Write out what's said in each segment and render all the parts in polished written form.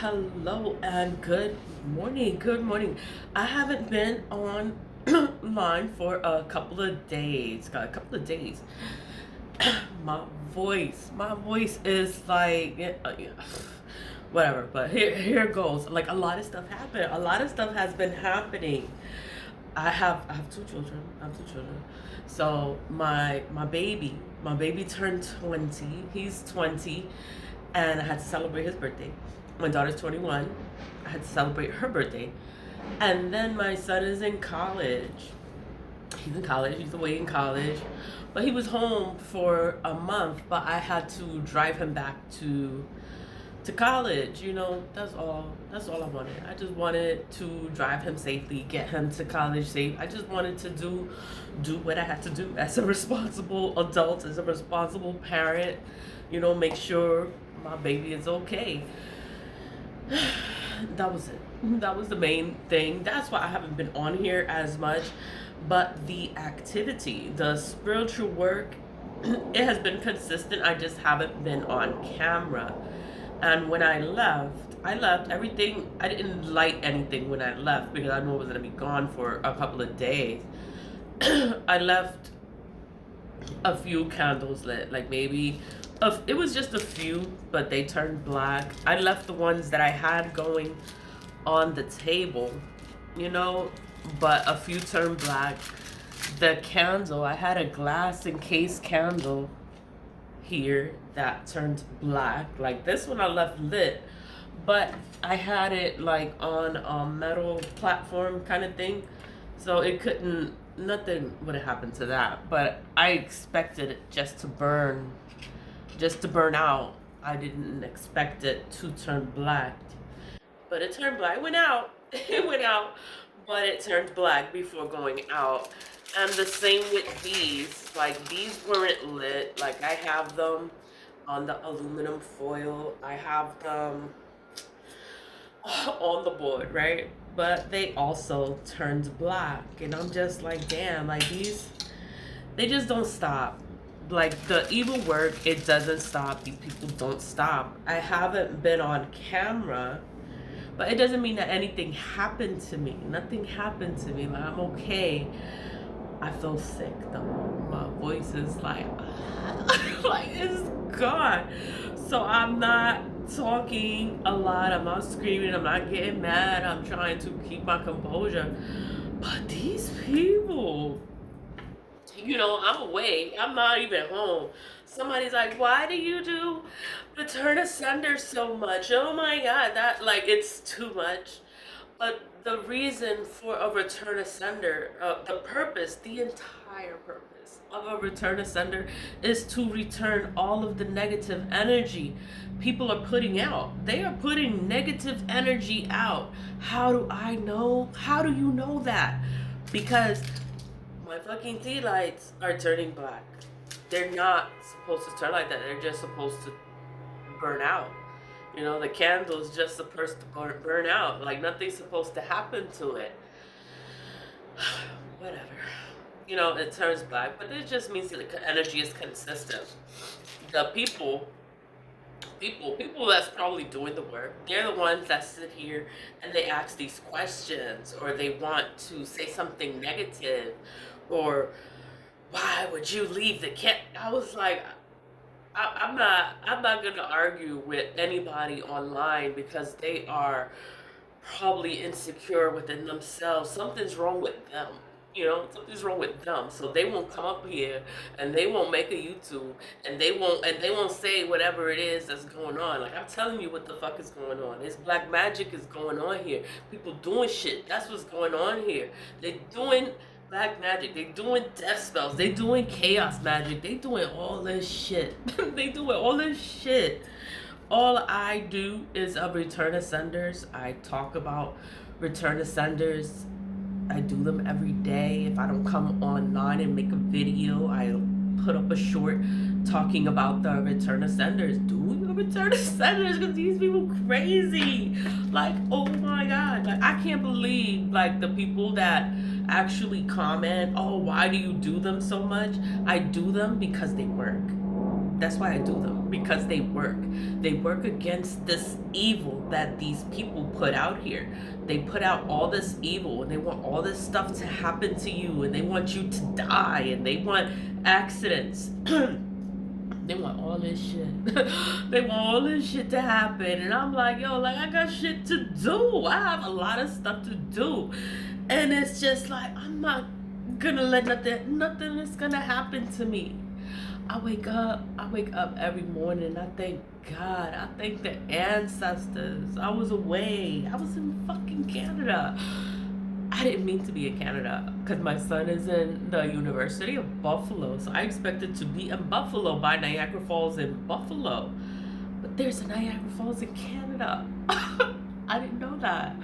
Hello and good morning. Good morning. I haven't been online for a couple of days. Got a couple of days. My voice is like whatever. But here goes. Like a lot of stuff happened. A lot of stuff has been happening. I have two children. I have two children. So my baby turned 20. He's 20, and I had to celebrate his birthday. My daughter's 21. I had to celebrate her birthday. And then my son is in college. He's in college. He's away in college. But he was home for a month, but I had to drive him back to college. That's all I wanted. I just wanted to drive him safely, get him to college safe. I just wanted to do what I had to do as a responsible adult, as a responsible parent, make sure my baby is okay. That was it. That was the main thing. That's why I haven't been on here as much. But the activity, the spiritual work, it has been consistent. I just haven't been on camera. And when I left everything. I didn't light anything when I left because I knew I was going to be gone for a couple of days. I left a few candles lit, like maybe it was just a few, but they turned black. I left the ones that I had going on the table, you know, but a few turned black. The candle, I had a glass encased candle here that turned black. Like this one I left lit, but I had it like on a metal platform kind of thing, so it couldn't, nothing would have happened to that. But I expected it just to burn out. I didn't expect it to turn black, but it turned black. It went out. It went out, but it turned black before going out. And the same with these. Like these weren't lit. Like I have them on the aluminum foil. I have them on the board, right? But they also turned black. And I'm just like, damn, like these, they just don't stop. Like the evil work, it doesn't stop. These people don't stop. I haven't been on camera, but it doesn't mean that anything happened to me. Nothing happened to me. Like I'm okay. I feel sick though. My voice is like, like it's gone. So I'm not talking a lot. I'm not screaming. I'm not getting mad. I'm trying to keep my composure. But these people, I'm away. I'm not even home. Somebody's like, why do you do return asunder so much? Oh my God, that like it's too much. But the reason for a return asunder, the purpose, the entire purpose of a return asunder is to return all of the negative energy people are putting out. They are putting negative energy out. How do I know? How do you know that? Because my fucking tea lights are turning black. They're not supposed to turn like that. They're just supposed to burn out. The candle's just supposed to burn out. Like nothing's supposed to happen to it. Whatever. It turns black, but it just means that the energy is consistent. The people that's probably doing the work, they're the ones that sit here and they ask these questions, or they want to say something negative, or why would you leave the camp? I was like, I'm not gonna argue with anybody online because they are probably insecure within themselves. Something's wrong with them. Something's wrong with them. So they won't come up here and they won't make a YouTube, and they won't say whatever it is that's going on. Like I'm telling you what the fuck is going on. This black magic is going on here. People doing shit. That's what's going on here. They doing black magic. They doing death spells. They doing chaos magic. They doing all this shit. They doing all this shit. All I do is a return ascenders. I talk about return ascenders. I do them every day. If I don't come online and make a video, I put up a short talking about the return ascenders. Do your return ascenders, because these people crazy. Like, oh my God. Like, I can't believe like the people that actually comment, oh, why do you do them so much? I do them because they work. That's why I do them, because they work. They work against this evil that these people put out here. They put out all this evil, and they want all this stuff to happen to you, and they want you to die, and they want accidents. They want all this shit. They want all this shit to happen. And I'm like, yo, like, I got shit to do. I have a lot of stuff to do. And it's just like, I'm not gonna let nothing is gonna happen to me. I wake up every morning. I thank God. I thank the ancestors. I was away. I was in fucking Canada. I didn't mean to be in Canada because my son is in the University of Buffalo. So I expected to be in Buffalo by Niagara Falls in Buffalo. But there's a Niagara Falls in Canada. I didn't know that.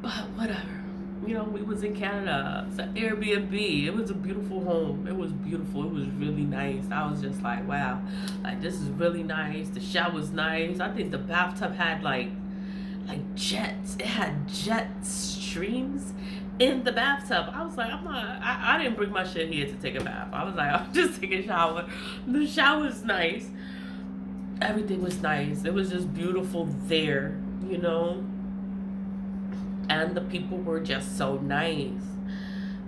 But whatever. You know, we was in Canada. It's an Airbnb. It was a beautiful home. It was beautiful. It was really nice. I was just like, wow. Like, this is really nice. The shower's nice. I think the bathtub had like jets. It had jet streams in the bathtub. I was like, I didn't bring my shit here to take a bath. I was like, I'll just take a shower. The shower's nice. Everything was nice. It was just beautiful there, you know? And the people were just so nice.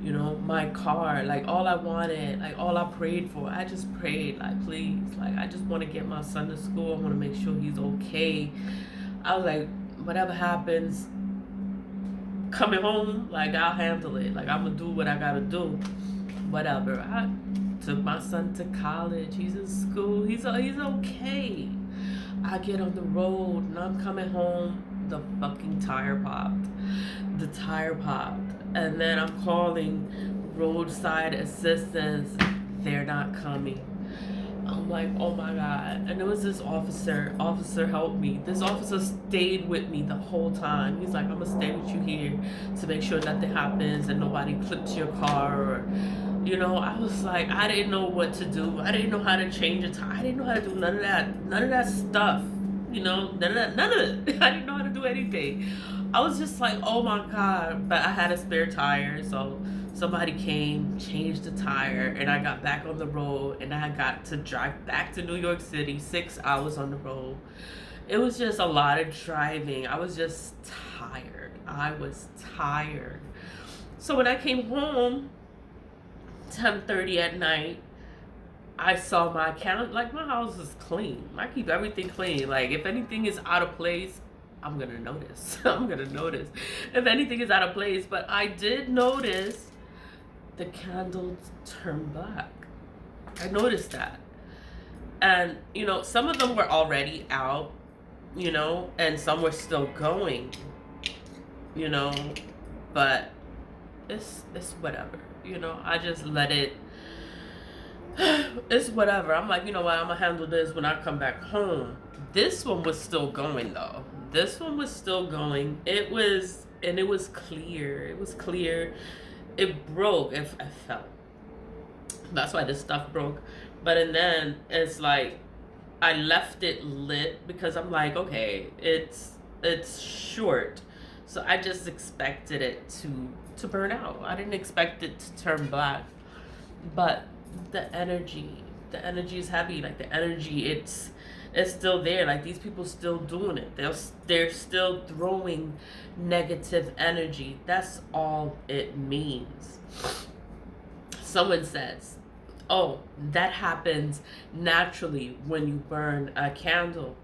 You know, my car, like all I wanted, like all I prayed for, I just prayed, like, please, like, I just want to get my son to school. I want to make sure he's okay. I was like, whatever happens, coming home, like, I'll handle it. Like, I'm going to do what I got to do. Whatever. I took my son to college. He's in school. He's okay. I get on the road and I'm coming home. The fucking tire popped. The tire popped. And then I'm calling roadside assistance. They're not coming. I'm like, oh my God. And there was this officer. Officer helped me. This officer stayed with me the whole time. He's like, I'm going to stay with you here to make sure nothing happens and nobody clips your car. Or, you know, I was like, I didn't know what to do. I didn't know how to change a tire. I didn't know how to do none of that. None of that stuff. You know, none of it. I didn't know how to do anything. I was just like, oh my God. But I had a spare tire, so somebody came, changed the tire, and I got back on the road, and I got to drive back to New York City, 6 hours on the road. It was just a lot of driving. I was just tired. I was tired. So when I came home, 10:30 at night, I saw my account. Like, my house is clean. I keep everything clean. Like, if anything is out of place, I'm gonna notice. I'm gonna notice if anything is out of place. But I did notice the candles turn black. I noticed that. And, you know, some of them were already out, you know, and some were still going, you know, but it's whatever, you know. I just let it. It's whatever. I'm like, you know what, I'm gonna handle this when I come back home. This one was still going though. This one was still going. It was clear. It was clear. It broke. It fell. That's why this stuff broke. But and then it's like I left it lit because I'm like, okay, it's short. So I just expected it to burn out. I didn't expect it to turn black. But the energy is heavy. Like, the energy, it's still there. Like, these people still doing it. They're still throwing negative energy. That's all it means. Someone says, oh, that happens naturally when you burn a candle.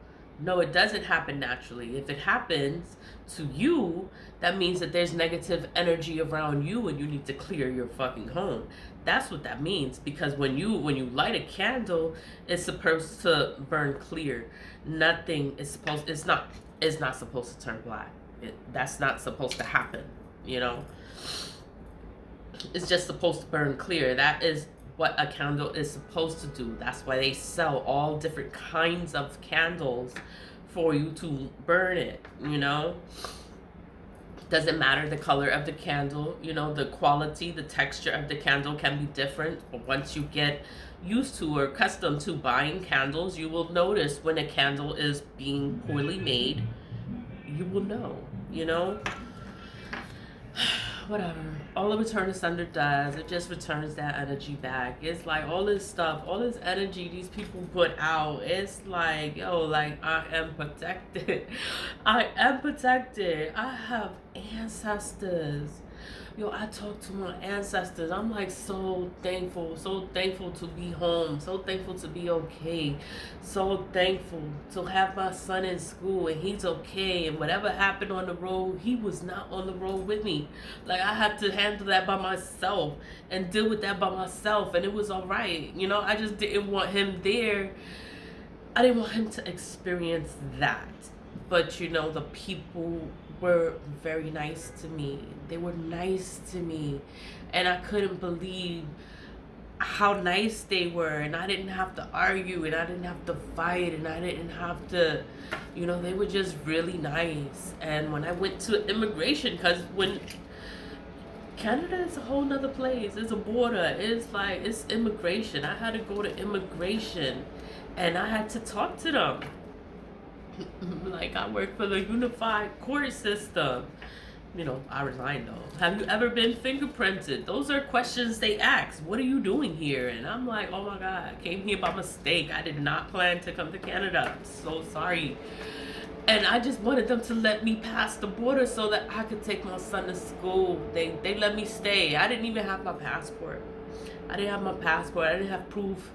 No, it doesn't happen naturally. If it happens to you, that means that there's negative energy around you and you need to clear your fucking home. That's what that means, because when you light a candle, it's supposed to burn clear. Nothing is supposed. It's not supposed to turn black. That's not supposed to happen. You know. It's just supposed to burn clear. That is what a candle is supposed to do. That's why they sell all different kinds of candles for you to burn it. You know. Doesn't matter the color of the candle, you know, the quality, the texture of the candle can be different. But once you get used to or accustomed to buying candles, you will notice when a candle is being poorly made. You will know, you know. whatever. All the Return Asunder does, it just returns that energy back. It's like all this stuff, all this energy these people put out. It's like, yo, like I am protected. I am protected. I have ancestors. Yo, I talk to my ancestors. I'm like so thankful to be home, so thankful to be okay, so thankful to have my son in school and he's okay. And whatever happened on the road, he was not on the road with me. Like I had to handle that by myself and deal with that by myself, and it was all right. You know, I just didn't want him there. I didn't want him to experience that. But you know, the people were very nice to me. They were nice to me. And I couldn't believe how nice they were. And I didn't have to argue, and I didn't have to fight, and I didn't have to, you know, they were just really nice. And when I went to immigration, because when Canada is a whole nother place, it's a border, it's like, it's immigration. I had to go to immigration and I had to talk to them. Like I work for the unified court system. You know, I resigned though. Have you ever been fingerprinted? Those are questions they ask. What are you doing here? And I'm like, oh my God, I came here by mistake. I did not plan to come to Canada. I'm so sorry. And I just wanted them to let me pass the border so that I could take my son to school. They let me stay. I didn't even have my passport. I didn't have my passport. I didn't have proof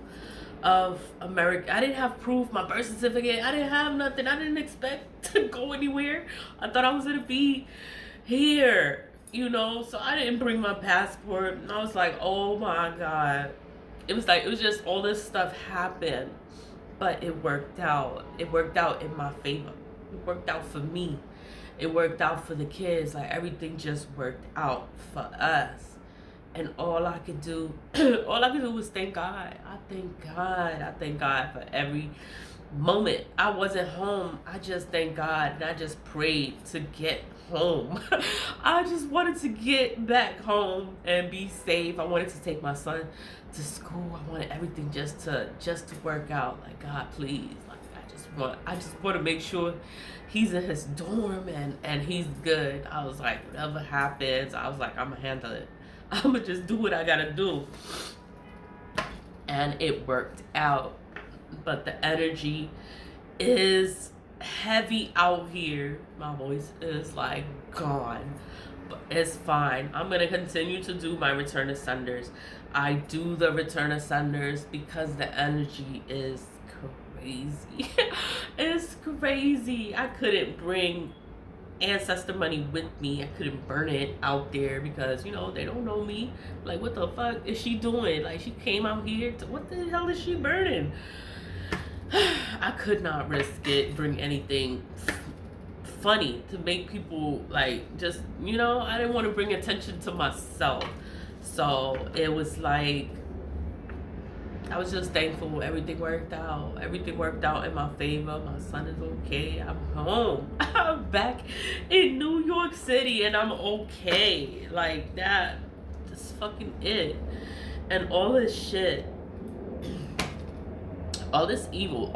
of America. I didn't have proof, my birth certificate. I didn't have nothing. I didn't expect to go anywhere. I thought I was gonna be here, you know, so I didn't bring my passport. And I was like, oh my God. It was like, it was just all this stuff happened, but it worked out. It worked out in my favor. It worked out for me. It worked out for the kids. Like everything just worked out for us. And all I could do, all I could do was thank God. I thank God. I thank God for every moment I wasn't home. I just thank God, and I just prayed to get home. I just wanted to get back home and be safe. I wanted to take my son to school. I wanted everything just to work out. Like, God, please. Like I just want to make sure he's in his dorm and he's good. I was like, whatever happens, I was like, I'm gonna handle it. I'm gonna just do what I gotta do. And it worked out. But the energy is heavy out here. My voice is like gone. But it's fine. I'm gonna continue to do my Return Asunders. I do the Return Asunders because the energy is crazy. It's crazy. I couldn't bring ancestor money with me. I couldn't burn it out there because, you know, they don't know me. Like, what the fuck is she doing? Like, she came out here to, what the hell is she burning? I could not risk it, bring anything funny to make people like, just, you know, I didn't want to bring attention to myself. So it was like, I was just thankful everything worked out. Everything worked out in my favor. My son is okay. I'm home. I'm back in New York City and I'm okay. Like that. That's fucking it. And all this shit, all this evil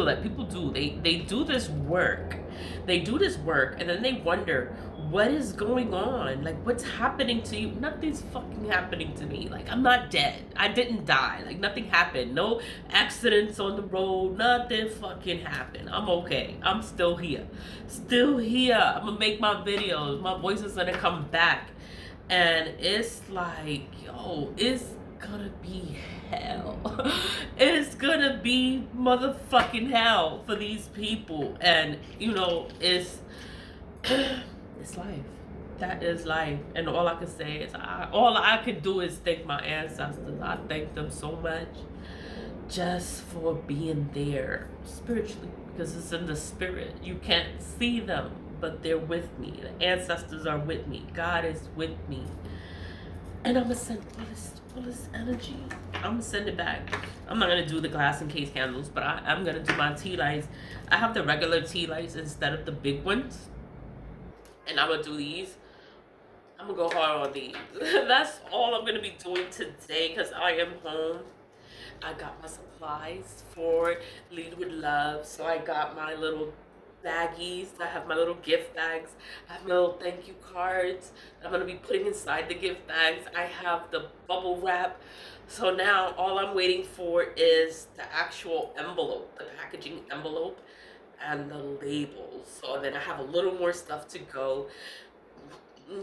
that people do, they do this work. They do this work and then they wonder, what is going on? Like, what's happening to you? Nothing's fucking happening to me. Like, I'm not dead. I didn't die. Like, nothing happened. No accidents on the road. Nothing fucking happened. I'm okay. I'm still here. Still here. I'm gonna make my videos. My voice is gonna come back. And it's like, yo, it's gonna be hell. It's gonna be motherfucking hell for these people. And, you know, it's life. That is life. And all I can say is, all I could do is thank my ancestors. I thank them so much just for being there spiritually, because it's in the spirit. You can't see them, but they're with me. The ancestors are with me. God is with me. And I'm gonna send all this energy. I'm gonna send it back. I'm not gonna do the glass and case candles, but I'm gonna do my tea lights. I have the regular tea lights instead of the big ones. And I'm gonna do these. I'm gonna go hard on these. That's all I'm gonna be doing today because I am home. I got my supplies for Lead with Love. So I got my little baggies. I have my little gift bags. I have my little thank you cards that I'm going to be putting inside the gift bags. I have the bubble wrap. So now all I'm waiting for is the actual envelope, the packaging envelope, and the labels. So then I have a little more stuff to go.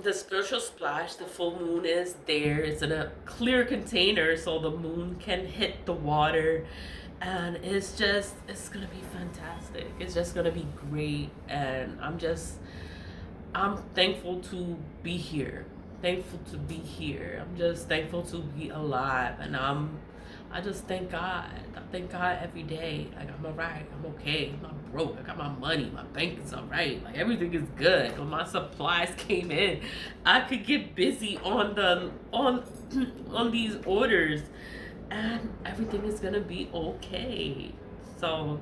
The spiritual splash, the full moon is there. It's in a clear container so the moon can hit the water, and it's gonna be fantastic. It's just gonna be great, and I'm thankful to be here. Thankful to be here. I'm just thankful to be alive, and I just thank God. I thank God every day. Like, I'm alright. I'm okay. I'm not broke. I got my money. My bank is alright. Like, everything is good. When my supplies came in, I could get busy on on these orders, and everything is gonna be okay. So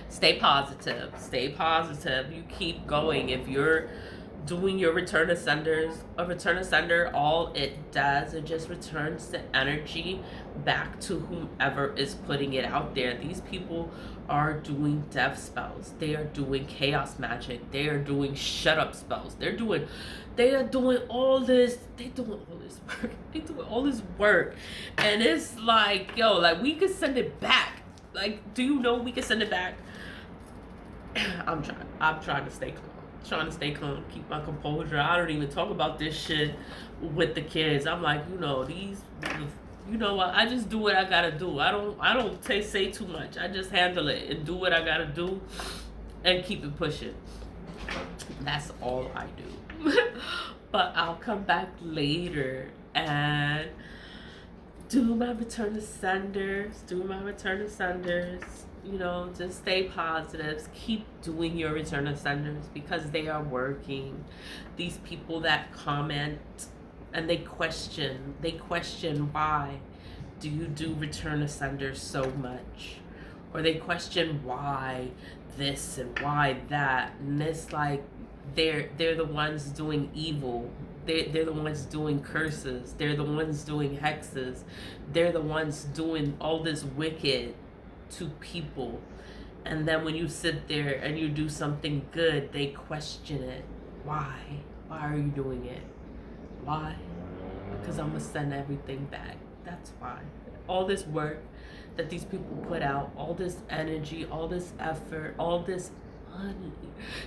stay positive. Stay positive. You keep going. If you're doing your return to senders, a return to sender, all it does, it just returns the energy back to whomever is putting it out there. These people are doing death spells. They are doing chaos magic. They are doing shut up spells. They are doing all this. They doing all this work. They doing all this work. And it's like, yo, like, we could send it back. Like, do you know we can send it back? I'm trying to stay calm. Trying to stay calm, keep my composure. I don't even talk about this shit with the kids. I'm like, you know what? I just do what I gotta do. I don't say too much. I just handle it and do what I gotta do, and keep it pushing. That's all I do. But I'll come back later and do my return to senders. You know, just stay positive. Keep doing your return to senders because they are working. These people that comment and they question why do you do return to senders so much, or they question why this and why that, and it's like they're the ones doing evil. They're the ones doing curses. They're the ones doing hexes. They're the ones doing all this wicked to people. And then when you sit there and you do something good, they question it. Why are you doing it? Why? Because I'm gonna send everything back. That's why. All this work that these people put out, all this energy, all this effort, all this money,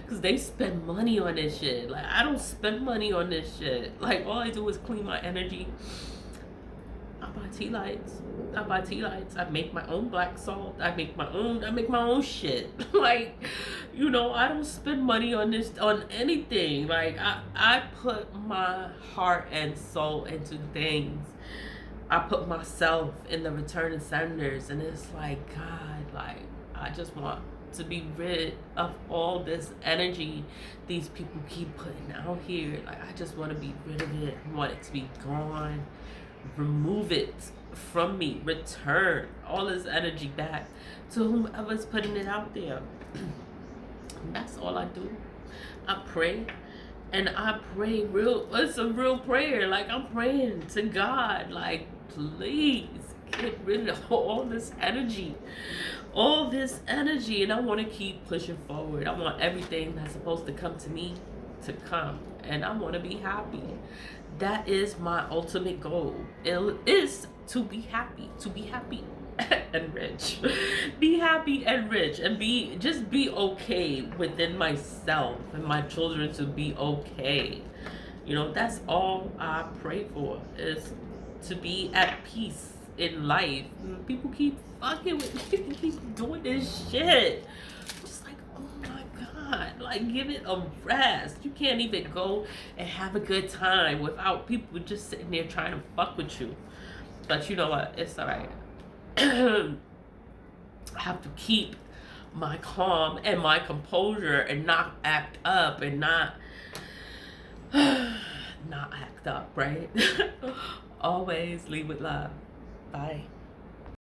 because they spend money on this shit. Like, I don't spend money on this shit. Like, all I do is clean my energy. I buy tea lights. I make my own black salt. I make my own shit. Like, you know, I don't spend money on anything. Like, I put my heart and soul into things. I put myself in the return and senders, and it's like, God, like, I just want to be rid of all this energy these people keep putting out here. Like, I just want to be rid of it. I want it to be gone. Remove it from me. Return all this energy back to whomever's putting it out there. That's all I do. I pray, and I pray it's a real prayer. Like, I'm praying to God, like, please get rid of all this energy, and I want to keep pushing forward. I want everything that's supposed to come to me to come, and I want to be happy. That is my ultimate goal. It is to be happy and rich. Be happy and rich, and be okay within myself, and my children to be okay. You know, that's all I pray for, is to be at peace in life. People keep fucking with me. People keep doing this shit. Just like, oh my God, like, give it a rest. You can't even go and have a good time without people just sitting there trying to fuck with you. But you know what? It's alright. I have to keep my calm and my composure and not act up and not act up, right? Always lead with love. Bye.